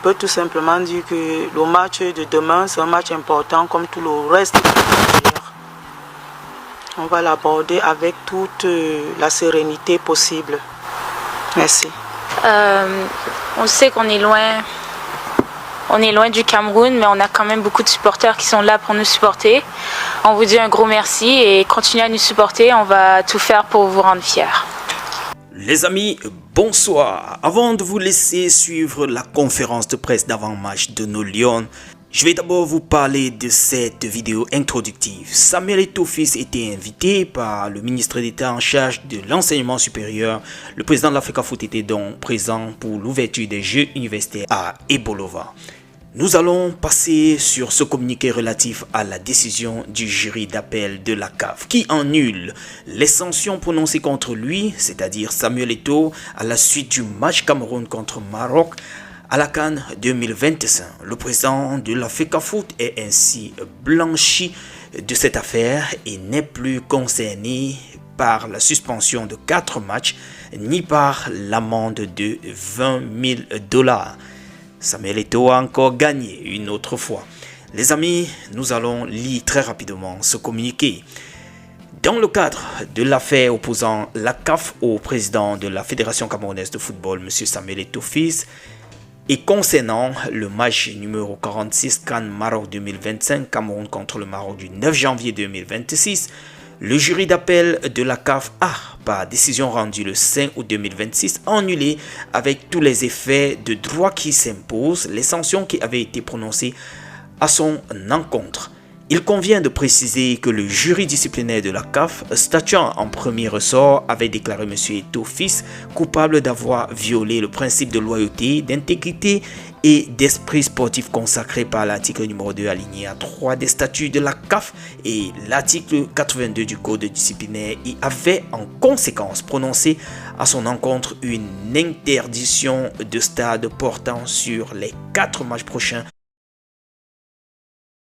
peut tout simplement dire que le match de demain, c'est un match important comme tout le reste. On va l'aborder avec toute la sérénité possible. Merci. On sait qu'on est loin. On est loin du Cameroun, mais on a quand même beaucoup de supporters qui sont là pour nous supporter. On vous dit un gros merci et continuez à nous supporter. On va tout faire pour vous rendre fiers. Les amis, bonsoir. Avant de vous laisser suivre la conférence de presse d'avant-match de nos Lions, je vais d'abord vous parler de cette vidéo introductive. Samuel Eto'o-Fils était invité par le ministre d'État en charge de l'enseignement supérieur. Le président de l'Africafoot était donc présent pour l'ouverture des Jeux universitaires à Ebolova. Nous allons passer sur ce communiqué relatif à la décision du jury d'appel de la CAF qui annule les sanctions prononcées contre lui, c'est-à-dire Samuel Eto'o, à la suite du match Cameroun contre Maroc à la CAN 2025. Le président de l'Africafoot est ainsi blanchi de cette affaire et n'est plus concerné par la suspension de 4 matchs ni par l'amende de 20 000 $. Samuel Eto'o a encore gagné une autre fois. Les amis, nous allons lire très rapidement ce communiqué. Dans le cadre de l'affaire opposant la CAF au président de la Fédération camerounaise de football, M. Samuel Eto'o-Fils, et concernant le match numéro 46 CAN Maroc 2025, Cameroun contre le Maroc du 9 janvier 2026, le jury d'appel de la CAF a, par décision rendue le 5 août 2026, annulé avec tous les effets de droit qui s'imposent les sanctions qui avaient été prononcées à son encontre. Il convient de préciser que le jury disciplinaire de la CAF, statuant en premier ressort, avait déclaré M. Eto'o-Fils coupable d'avoir violé le principe de loyauté, d'intégrité et d'esprit sportif consacré par l'article numéro 2 alinéa 3 des statuts de la CAF et l'article 82 du code disciplinaire et avait en conséquence prononcé à son encontre une interdiction de stade portant sur les 4 matchs prochains